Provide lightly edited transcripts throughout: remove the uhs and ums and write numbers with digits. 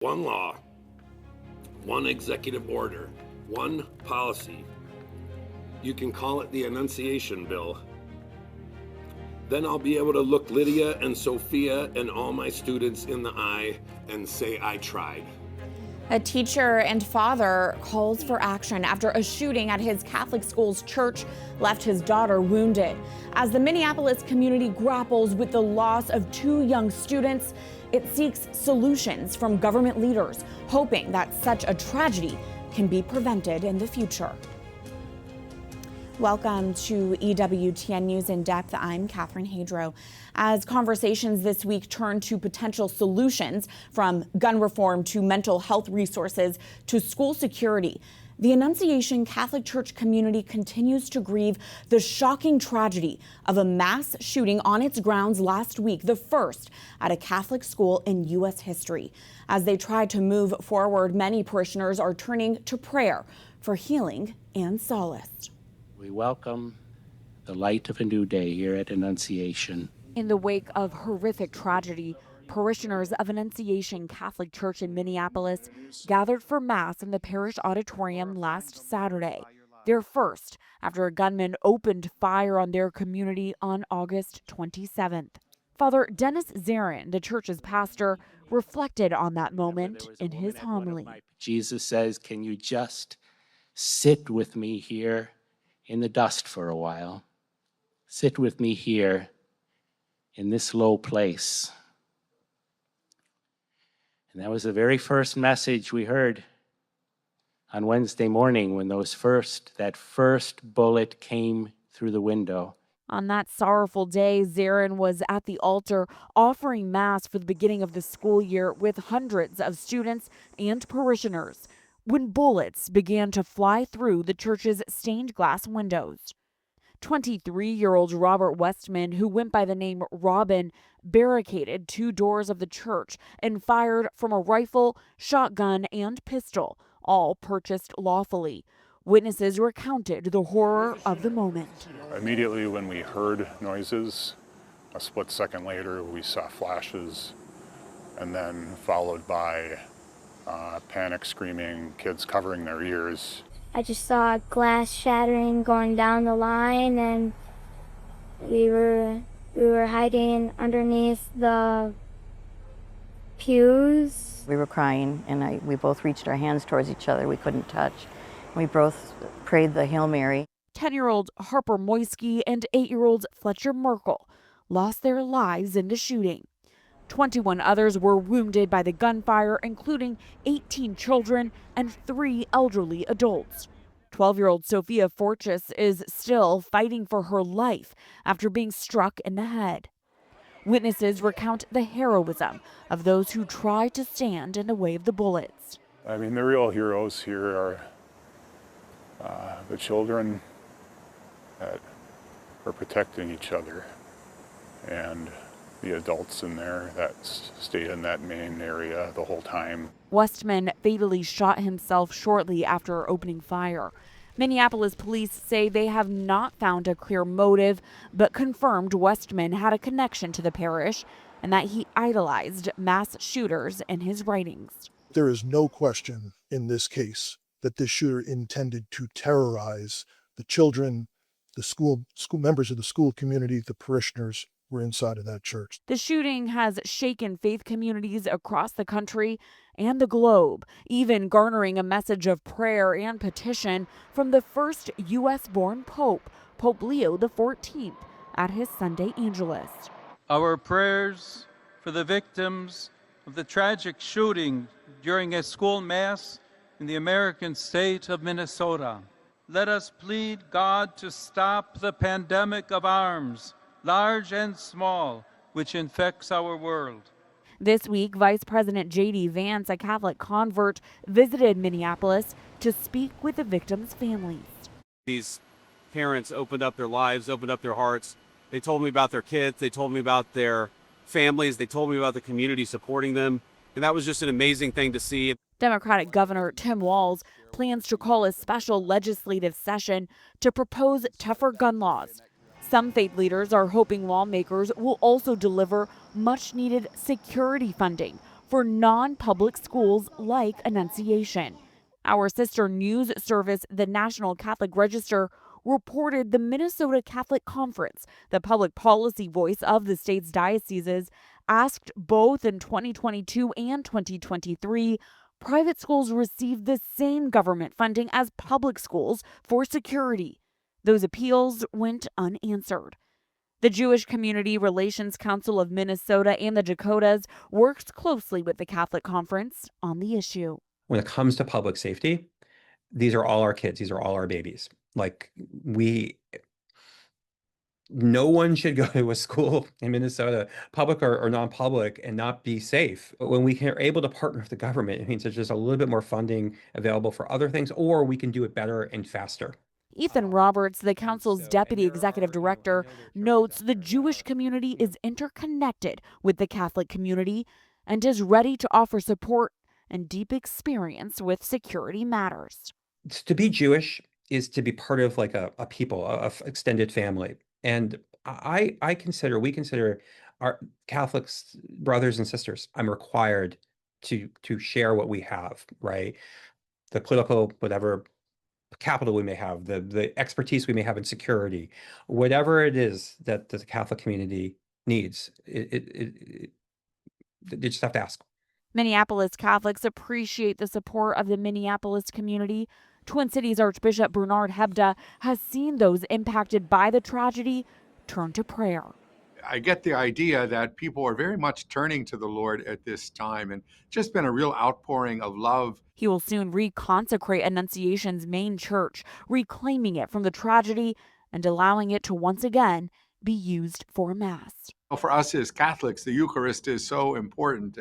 One law, one executive order, one policy. You can call it the Annunciation Bill. Then I'll be able to look Lydia and Sophia and all my students in the eye and say I tried. A teacher and father calls for action after a shooting at his Catholic school's church left his daughter wounded. As the Minneapolis community grapples with the loss of 2 young students, it seeks solutions from government leaders, hoping that such a tragedy can be prevented in the future. Welcome to EWTN News In Depth. I'm Catherine Hadro. As conversations this week turn to potential solutions, from gun reform to mental health resources to school security, the Annunciation Catholic Church community continues to grieve the shocking tragedy of a mass shooting on its grounds last week, the first at a Catholic school in U.S. history. As they try to move forward, many parishioners are turning to prayer for healing and solace. We welcome the light of a new day here at Annunciation. In the wake of horrific tragedy, parishioners of Annunciation Catholic Church in Minneapolis gathered for Mass in the parish auditorium last Saturday, their first after a gunman opened fire on their community on August 27th. Father Dennis Zarin, the church's pastor, reflected on that moment in his homily. Jesus says, "Can you just sit with me here in the dust for a while? Sit with me here in this low place." And that was the very first message we heard on Wednesday morning when that first bullet came through the window. On that sorrowful day, Zarin was at the altar offering Mass for the beginning of the school year with hundreds of students and parishioners when bullets began to fly through the church's stained glass windows. 23-year-old Robert Westman, who went by the name Robin, barricaded 2 doors of the church and fired from a rifle, shotgun, and pistol, all purchased lawfully. Witnesses recounted the horror of the moment. Immediately when we heard noises, a split second later we saw flashes, and then followed by panic screaming, kids covering their ears. I just saw glass shattering going down the line, and we were hiding underneath the pews. We were crying, and we both reached our hands towards each other. We couldn't touch. We both prayed the Hail Mary. 10-year-old Harper Moisky and 8-year-old Fletcher Merkel lost their lives in the shooting. 21 others were wounded by the gunfire, including 18 children and 3 elderly adults. 12-year-old Sophia Forchus is still fighting for her life after being struck in the head. Witnesses recount the heroism of those who tried to stand in the way of the bullets. I mean, the real heroes here are the children that are protecting each other, and the adults in there that stayed in that main area the whole time. Westman fatally shot himself shortly after opening fire. Minneapolis police say they have not found a clear motive, but confirmed Westman had a connection to the parish and that he idolized mass shooters in his writings. There is no question in this case that this shooter intended to terrorize the children, the school members of the school community, the parishioners were inside of that church. The shooting has shaken faith communities across the country and the globe, even garnering a message of prayer and petition from the first U.S.-born Pope, Pope Leo XIV, at his Sunday Angelus. Our prayers for the victims of the tragic shooting during a school mass in the American state of Minnesota. Let us plead God to stop the pandemic of arms, large and small, which infects our world. This week, Vice President J.D. Vance, a Catholic convert, visited Minneapolis to speak with the victims' families. These parents opened up their lives, opened up their hearts. They told me about their kids. They told me about their families. They told me about the community supporting them. And that was just an amazing thing to see. Democratic Governor Tim Walz plans to call a special legislative session to propose tougher gun laws. Some faith leaders are hoping lawmakers will also deliver much-needed security funding for non-public schools like Annunciation. Our sister news service, the National Catholic Register, reported the Minnesota Catholic Conference, the public policy voice of the state's dioceses, asked both in 2022 and 2023 private schools receive the same government funding as public schools for security. Those appeals went unanswered. The Jewish Community Relations Council of Minnesota and the Dakotas works closely with the Catholic Conference on the issue. When it comes to public safety, these are all our kids. These are all our babies. Like, no one should go to a school in Minnesota, public or non-public, and not be safe. But when we are able to partner with the government, it means there's just a little bit more funding available for other things, or we can do it better and faster. Ethan Roberts, the council's deputy executive director, notes the Jewish community is interconnected with the Catholic community and is ready to offer support and deep experience with security matters. To be Jewish is to be part of like a people, a extended family. And we consider our Catholic brothers and sisters. I'm required to share what we have, right? The political, whatever capital we may have, the expertise we may have in security, whatever it is that the Catholic community needs, they just have to ask. Minneapolis Catholics appreciate the support of the Minneapolis community. Twin Cities Archbishop Bernard Hebda has seen those impacted by the tragedy turn to prayer. I get the idea that people are very much turning to the Lord at this time, and just been a real outpouring of love. He will soon reconsecrate Annunciation's main church, reclaiming it from the tragedy and allowing it to once again be used for Mass. For us as Catholics, the Eucharist is so important,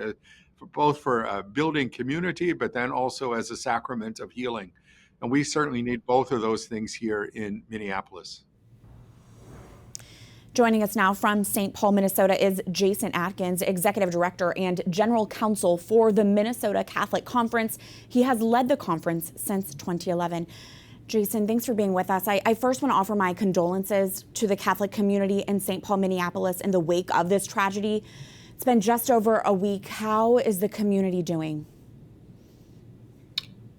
both for building community, but then also as a sacrament of healing. And we certainly need both of those things here in Minneapolis. Joining us now from St. Paul, Minnesota is Jason Adkins, Executive Director and General Counsel for the Minnesota Catholic Conference. He has led the conference since 2011. Jason, thanks for being with us. I first want to offer my condolences to the Catholic community in St. Paul, Minneapolis in the wake of this tragedy. It's been just over a week. How is the community doing?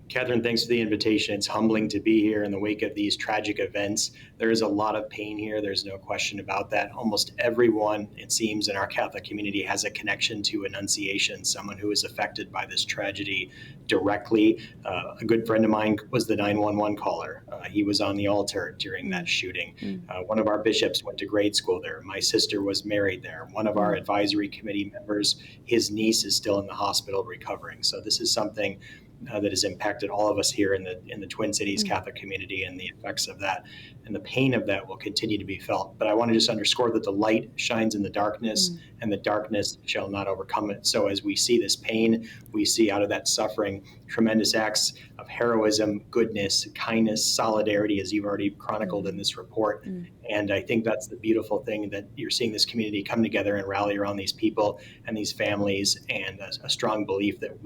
Catherine, thanks for the invitation. It's humbling to be here in the wake of these tragic events. There is a lot of pain here. There's no question about that. Almost everyone, it seems, in our Catholic community has a connection to Annunciation, someone who is affected by this tragedy directly. A good friend of mine was the 911 caller. He was on the altar during that shooting. One of our bishops went to grade school there. My sister was married there. One of our advisory committee members, his niece is still in the hospital recovering. So this is something that has impacted all of us here in the Twin Cities Catholic community, and the effects of that and the pain of that will continue to be felt. But I want to just underscore that the light shines in the darkness, and the darkness shall not overcome it. So as we see this pain, we see out of that suffering tremendous acts of heroism, goodness, kindness, solidarity, as you've already chronicled in this report. And I think that's the beautiful thing, that you're seeing this community come together and rally around these people and these families, and a strong belief that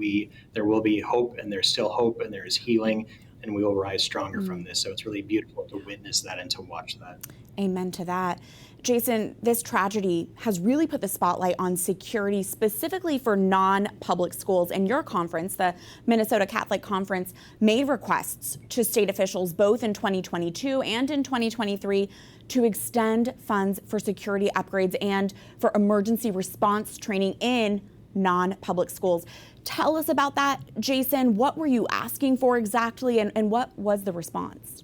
there will be hope, and there's still hope, and there is healing, and we will rise stronger from this. So it's really beautiful to witness that and to watch that. Amen to that. Jason, this tragedy has really put the spotlight on security, specifically for non-public schools. And your conference, the Minnesota Catholic Conference, made requests to state officials both in 2022 and in 2023 to extend funds for security upgrades and for emergency response training in non-public schools. Tell us about that, Jason. What were you asking for exactly, and what was the response?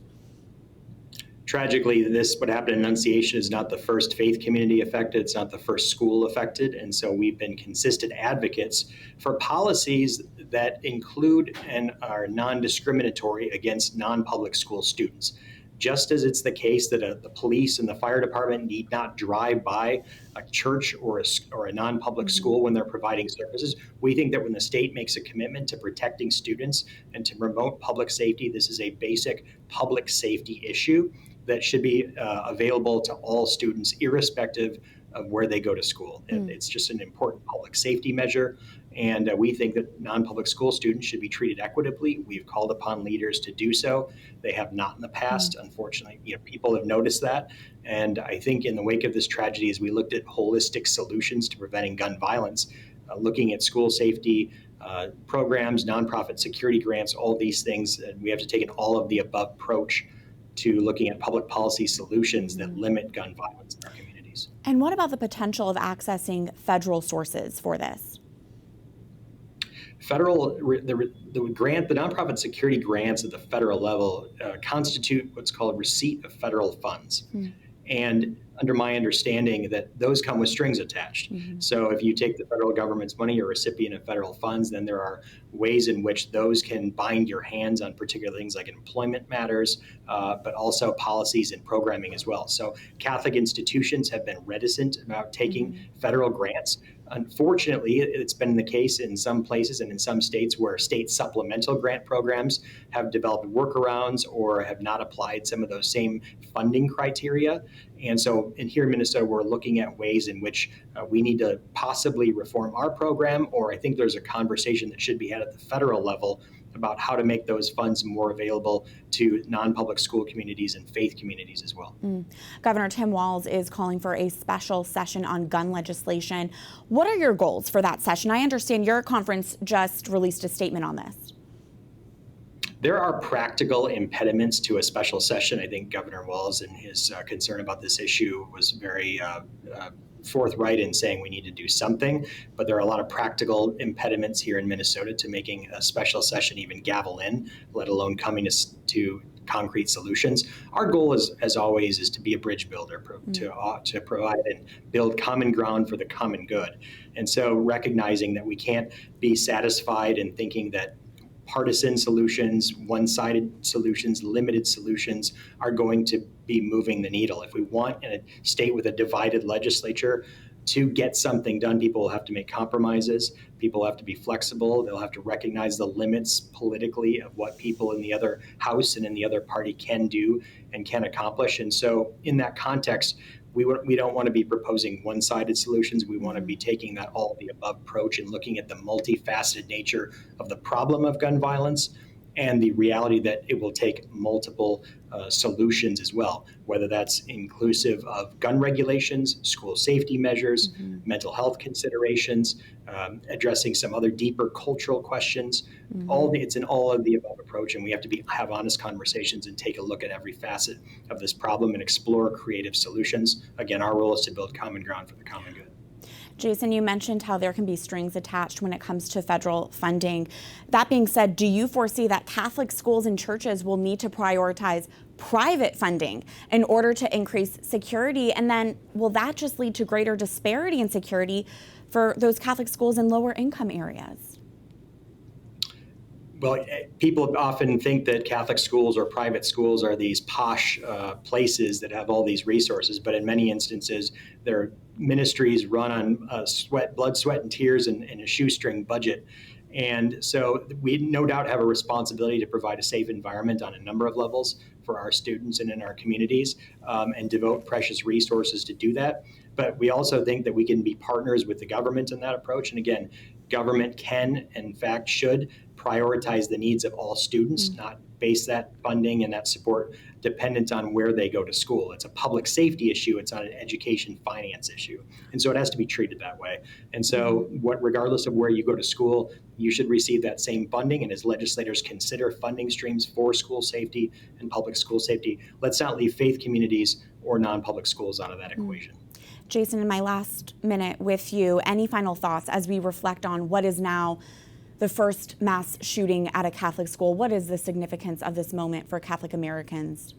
Tragically, what happened in Annunciation is not the first faith community affected. It's not the first school affected. And so we've been consistent advocates for policies that include and are non-discriminatory against non-public school students. Just as it's the case that the police and the fire department need not drive by a church or a non-public school when they're providing services, we think that when the state makes a commitment to protecting students and to promote public safety, this is a basic public safety issue that should be available to all students, irrespective of where they go to school. It's just an important public safety measure. And we think that non-public school students should be treated equitably. We've called upon leaders to do so. They have not in the past. Unfortunately, people have noticed that. And I think in the wake of this tragedy, as we looked at holistic solutions to preventing gun violence, looking at school safety programs, nonprofit security grants, all these things. And we have to take an all of the above approach to looking at public policy solutions that limit gun violence in our communities. And what about the potential of accessing federal sources for this? Federal, the nonprofit security grants at the federal level constitute what's called receipt of federal funds. And under my understanding that those come with strings attached. So if you take the federal government's money, you're a recipient of federal funds, then there are ways in which those can bind your hands on particular things like employment matters, but also policies and programming as well. So Catholic institutions have been reticent about taking federal grants. Unfortunately, it's been the case in some places and in some states where state supplemental grant programs have developed workarounds or have not applied some of those same funding criteria. And so here in Minnesota, we're looking at ways in which we need to possibly reform our program, or I think there's a conversation that should be had at the federal level about how to make those funds more available to non-public school communities and faith communities as well. Governor Tim Walz is calling for a special session on gun legislation. What are your goals for that session? I understand your conference just released a statement on this. There are practical impediments to a special session. I think Governor Walz and his concern about this issue was very forthright in saying we need to do something, but there are a lot of practical impediments here in Minnesota to making a special session even gavel in, let alone coming to concrete solutions. Our goal is, as always, is to be a bridge builder, to provide and build common ground for the common good. And so recognizing that we can't be satisfied in thinking that partisan solutions, one-sided solutions, limited solutions are going to be moving the needle. If we want in a state with a divided legislature to get something done, people will have to make compromises. People have to be flexible. They'll have to recognize the limits politically of what people in the other house and in the other party can do and can accomplish. And so in that context, we don't want to be proposing one-sided solutions. We want to be taking that all of the above approach and looking at the multifaceted nature of the problem of gun violence and the reality that it will take multiple solutions as well, whether that's inclusive of gun regulations, school safety measures, mental health considerations, addressing some other deeper cultural questions. It's an all of the above approach, and we have to have honest conversations and take a look at every facet of this problem and explore creative solutions. Again, our role is to build common ground for the common good. Jason, you mentioned how there can be strings attached when it comes to federal funding. That being said, do you foresee that Catholic schools and churches will need to prioritize private funding in order to increase security? And then will that just lead to greater disparity in security for those Catholic schools in lower income areas? Well, people often think that Catholic schools or private schools are these posh places that have all these resources, but in many instances, they're ministries run on blood, sweat, and tears and a shoestring budget. And so we no doubt have a responsibility to provide a safe environment on a number of levels for our students and in our communities, and devote precious resources to do that. But we also think that we can be partners with the government in that approach. And again, government can, in fact, should prioritize the needs of all students, not base that funding and that support dependent on where they go to school. It's a public safety issue. It's not an education finance issue. And so it has to be treated that way. And so regardless of where you go to school, you should receive that same funding. And as legislators consider funding streams for school safety and public school safety, let's not leave faith communities or non-public schools out of that equation. Jason, in my last minute with you, any final thoughts as we reflect on what is now the first mass shooting at a Catholic school? What is the significance of this moment for Catholic Americans?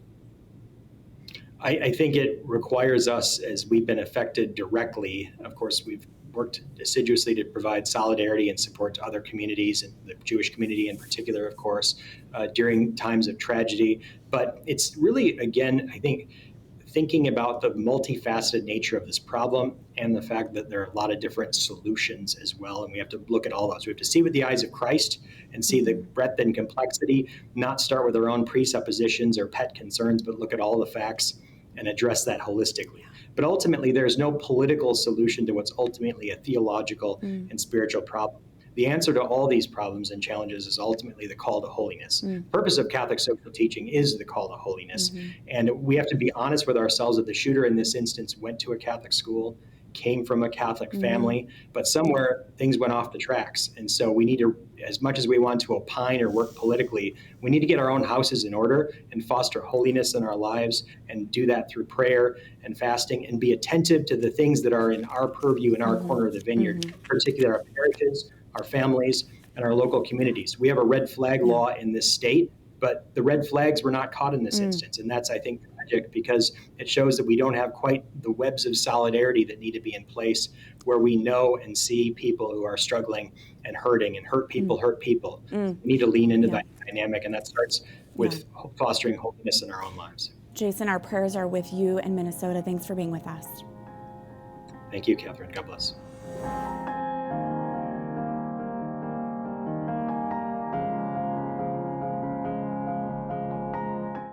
I think it requires us, as we've been affected directly, of course, we've worked assiduously to provide solidarity and support to other communities, and the Jewish community in particular, of course, during times of tragedy. But it's really, again, I think, thinking about the multifaceted nature of this problem and the fact that there are a lot of different solutions as well. And we have to look at all those. We have to see with the eyes of Christ and see the breadth and complexity, not start with our own presuppositions or pet concerns, but look at all the facts and address that holistically. But ultimately, there's no political solution to what's ultimately a theological and spiritual problem. The answer to all these problems and challenges is ultimately the call to holiness. The purpose of Catholic social teaching is the call to holiness. And we have to be honest with ourselves that the shooter in this instance went to a Catholic school. came from a Catholic family, but somewhere things went off the tracks. And so we need to, as much as we want to opine or work politically, we need to get our own houses in order and foster holiness in our lives, and do that through prayer and fasting, and be attentive to the things that are in our purview, in our corner of the vineyard, particularly our parishes, our families, and our local communities. We have a red flag law in this state, but the red flags were not caught in this instance. And that's, I think, tragic, because it shows that we don't have quite the webs of solidarity that need to be in place, where we know and see people who are struggling and hurting, and hurt people hurt people. We need to lean into that dynamic, and that starts with fostering holiness in our own lives. Jason, our prayers are with you in Minnesota. Thanks for being with us. Thank you, Catherine. God bless.